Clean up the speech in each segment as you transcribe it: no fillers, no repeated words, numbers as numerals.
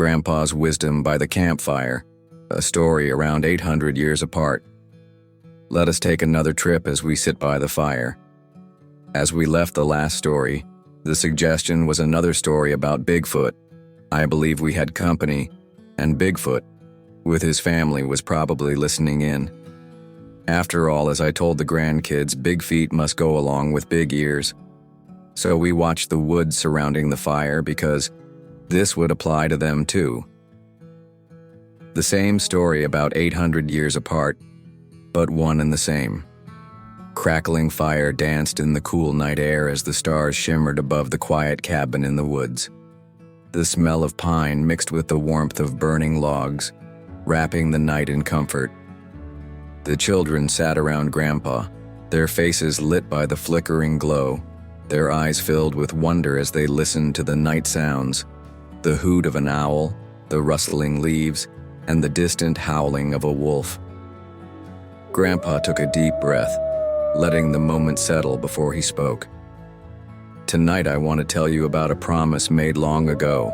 Grandpa's Wisdom by the Campfire, a story around 800 years apart. Let us take another trip as we sit by the fire. As we left the last story, the suggestion was another story about Bigfoot. I believe we had company, and Bigfoot, with his family, was probably listening in. After all, as I told the grandkids, big feet must go along with big ears. So we watched the woods surrounding the fire because this would apply to them too. The same story about 800 years apart, but one and the same. Crackling fire danced in the cool night air as the stars shimmered above the quiet cabin in the woods. The smell of pine mixed with the warmth of burning logs, wrapping the night in comfort. The children sat around Grandpa, their faces lit by the flickering glow, their eyes filled with wonder as they listened to the night sounds, the hoot of an owl, the rustling leaves, and the distant howling of a wolf. Grandpa took a deep breath, letting the moment settle before he spoke. Tonight I want to tell you about a promise made long ago,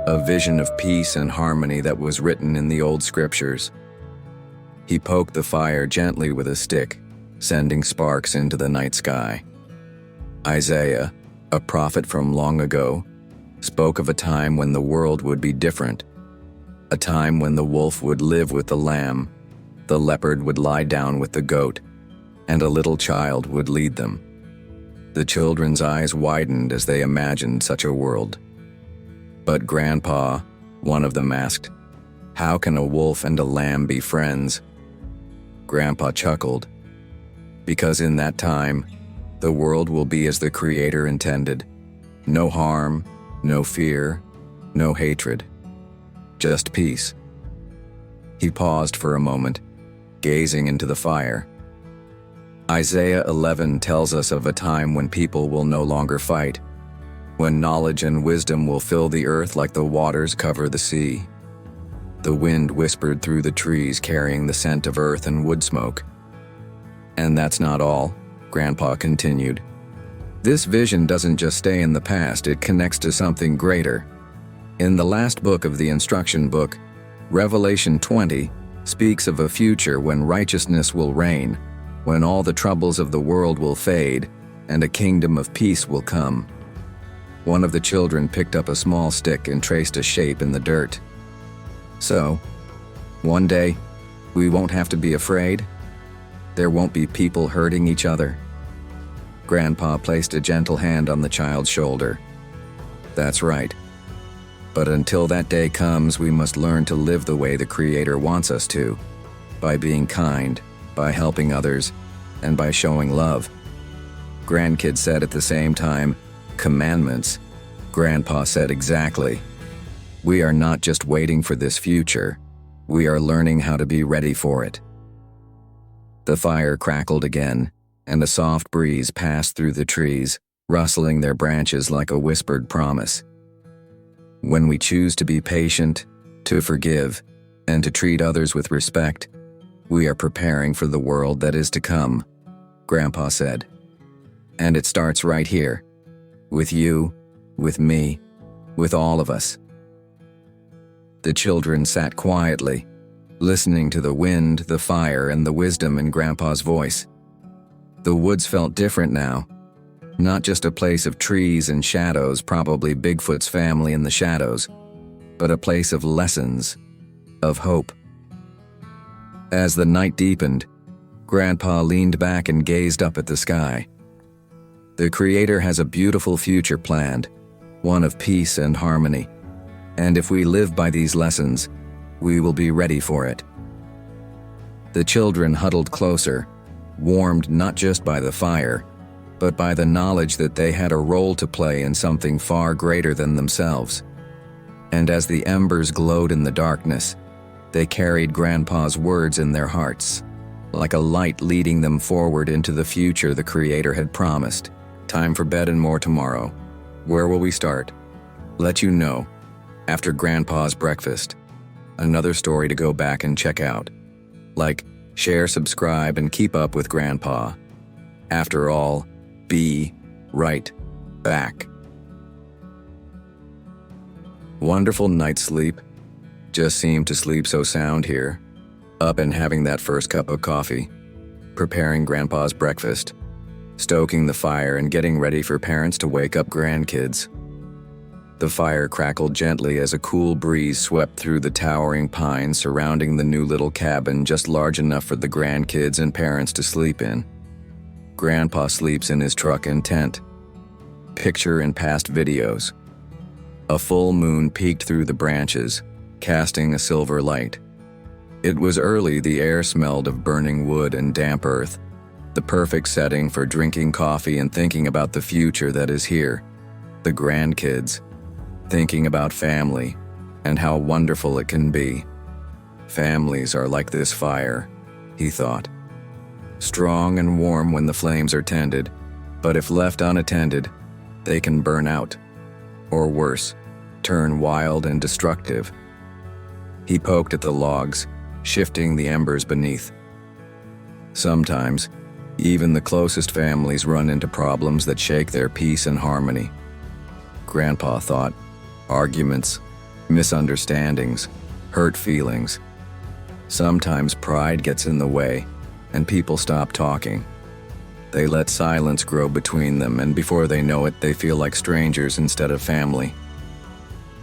a vision of peace and harmony that was written in the old scriptures. He poked the fire gently with a stick, sending sparks into the night sky. Isaiah, a prophet from long ago, spoke of a time when the world would be different, a time when the wolf would live with the lamb, the leopard would lie down with the goat, and a little child would lead them. The children's eyes widened as they imagined such a world. But Grandpa, one of them asked, "How can a wolf and a lamb be friends?" Grandpa chuckled. "Because in that time, the world will be as the Creator intended. No harm, no fear, no hatred. Just peace." He paused for a moment, gazing into the fire. Isaiah 11 tells us of a time when people will no longer fight, when knowledge and wisdom will fill the earth like the waters cover the sea. The wind whispered through the trees, carrying the scent of earth and wood smoke. "And that's not all," Grandpa continued. "This vision doesn't just stay in the past, it connects to something greater. In the last book of the instruction book, Revelation 20 speaks of a future when righteousness will reign, when all the troubles of the world will fade, and a kingdom of peace will come." One of the children picked up a small stick and traced a shape in the dirt. "So, one day, we won't have to be afraid? There won't be people hurting each other?" Grandpa placed a gentle hand on the child's shoulder. "That's right. But until that day comes, we must learn to live the way the Creator wants us to, by being kind, by helping others, and by showing love." Grandkid said at the same time, "Commandments." Grandpa said exactly. We are not just waiting for this future, we are learning how to be ready for it. The fire crackled again, and a soft breeze passed through the trees, rustling their branches like a whispered promise. When we choose to be patient, to forgive, and to treat others with respect, we are preparing for the world that is to come, Grandpa said. And it starts right here, with you, with me, with all of us. The children sat quietly, listening to the wind, the fire, and the wisdom in Grandpa's voice. The woods felt different now, not just a place of trees and shadows, probably Bigfoot's family in the shadows, but a place of lessons, of hope. As the night deepened, Grandpa leaned back and gazed up at the sky. The Creator has a beautiful future planned, one of peace and harmony. And if we live by these lessons, we will be ready for it. The children huddled closer, warmed not just by the fire, but by the knowledge that they had a role to play in something far greater than themselves. And as the embers glowed in the darkness, they carried Grandpa's words in their hearts, like a light leading them forward into the future the Creator had promised. Time for bed and more tomorrow. Where will we start? Let you know. After Grandpa's breakfast. Another story to go back and check out. Like, share, subscribe, and keep up with Grandpa. After all, be right back. Wonderful night's sleep. Just seemed to sleep so sound here. Up and having that first cup of coffee. Preparing Grandpa's breakfast. Stoking the fire and getting ready for parents to wake up grandkids. The fire crackled gently as a cool breeze swept through the towering pines surrounding the new little cabin just large enough for the grandkids and parents to sleep in. Grandpa sleeps in his truck and tent. Picture in past videos. A full moon peeked through the branches, casting a silver light. It was early, the air smelled of burning wood and damp earth, the perfect setting for drinking coffee and thinking about the future that is here, the grandkids, thinking about family and how wonderful it can be. Families are like this fire, he thought. Strong and warm when the flames are tended, but if left unattended, they can burn out, or worse, turn wild and destructive. He poked at the logs, shifting the embers beneath. Sometimes, even the closest families run into problems that shake their peace and harmony. Grandpa thought, arguments, misunderstandings, hurt feelings. Sometimes pride gets in the way, and people stop talking. They let silence grow between them, and before they know it, they feel like strangers instead of family.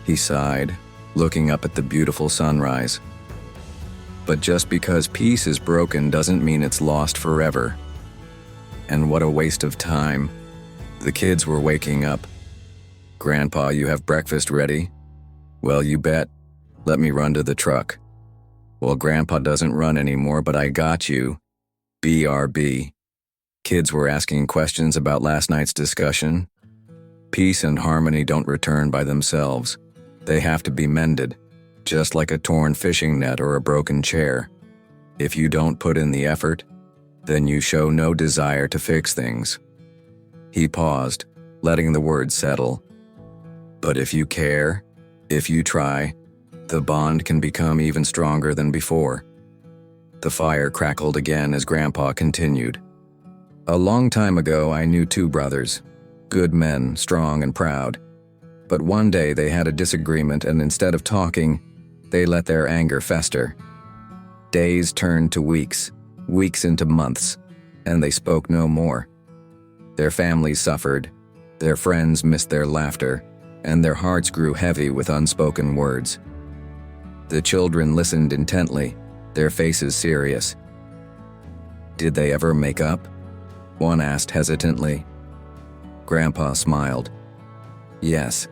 He sighed, looking up at the beautiful sunrise. But just because peace is broken doesn't mean it's lost forever. And what a waste of time. The kids were waking up. "Grandpa, you have breakfast ready?" "Well, you bet. Let me run to the truck." "Well, Grandpa doesn't run anymore, but I got you." BRB. Kids were asking questions about last night's discussion. Peace and harmony don't return by themselves. They have to be mended, just like a torn fishing net or a broken chair. If you don't put in the effort, then you show no desire to fix things. He paused, letting the words settle. But if you care, if you try, the bond can become even stronger than before. The fire crackled again as Grandpa continued. "A long time ago, I knew two brothers, good men, strong and proud. But one day they had a disagreement, and instead of talking, they let their anger fester. Days turned to weeks, weeks into months, and they spoke no more. Their families suffered, their friends missed their laughter, and their hearts grew heavy with unspoken words. The children listened intently, their faces serious. Did they ever make up?" one asked hesitantly. Grandpa smiled. "Yes,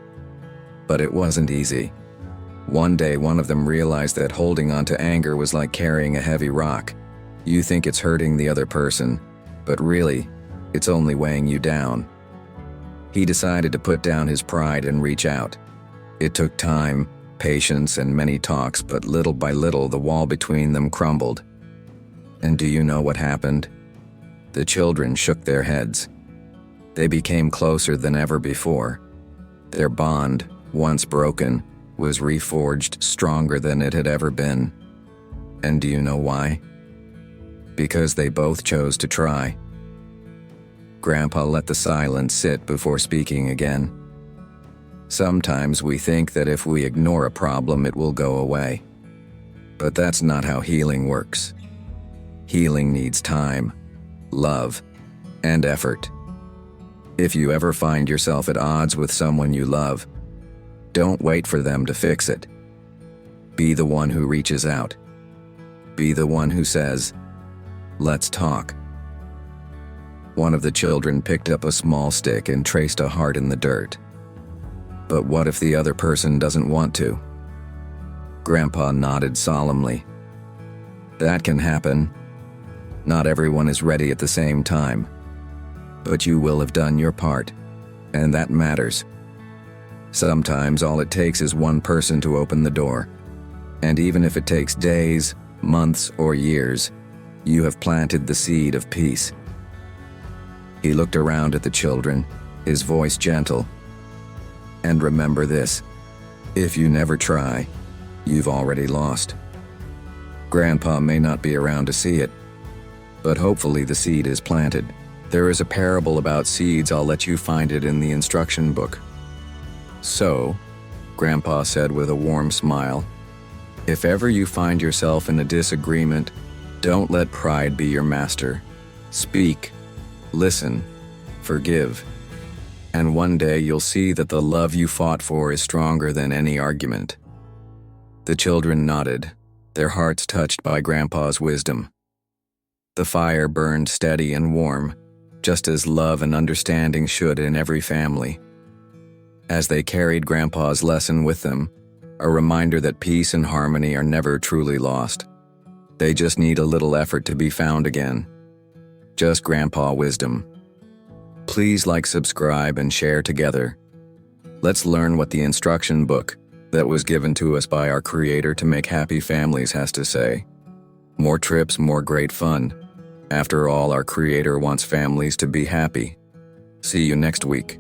but it wasn't easy. One day one of them realized that holding on to anger was like carrying a heavy rock. You think it's hurting the other person, but really, it's only weighing you down. He decided to put down his pride and reach out. It took time, patience, and many talks, but little by little the wall between them crumbled. And do you know what happened? The children shook their heads. They became closer than ever before. Their bond, once broken, was reforged stronger than it had ever been. And do you know why? Because they both chose to try." Grandpa let the silence sit before speaking again. "Sometimes we think that if we ignore a problem, it will go away. But that's not how healing works. Healing needs time, love, and effort. If you ever find yourself at odds with someone you love, don't wait for them to fix it. Be the one who reaches out. Be the one who says, 'Let's talk.'" One of the children picked up a small stick and traced a heart in the dirt. "But what if the other person doesn't want to?" Grandpa nodded solemnly. "That can happen. Not everyone is ready at the same time. But you will have done your part, and that matters. Sometimes all it takes is one person to open the door. And even if it takes days, months, or years, you have planted the seed of peace." He looked around at the children, his voice gentle. "And remember this, if you never try, you've already lost. Grandpa may not be around to see it, but hopefully the seed is planted. There is a parable about seeds. I'll let you find it in the instruction book." So, Grandpa said with a warm smile. If ever you find yourself in a disagreement, don't let pride be your master. Speak, listen, forgive. And one day you'll see that the love you fought for is stronger than any argument. The children nodded, their hearts touched by Grandpa's wisdom. The fire burned steady and warm, just as love and understanding should in every family. As they carried Grandpa's lesson with them, a reminder that peace and harmony are never truly lost. They just need a little effort to be found again. Just Grandpa wisdom. Please like, subscribe, and share together. Let's learn what the instruction book that was given to us by our Creator to make happy families has to say. More trips, more great fun. After all, our Creator wants families to be happy. See you next week.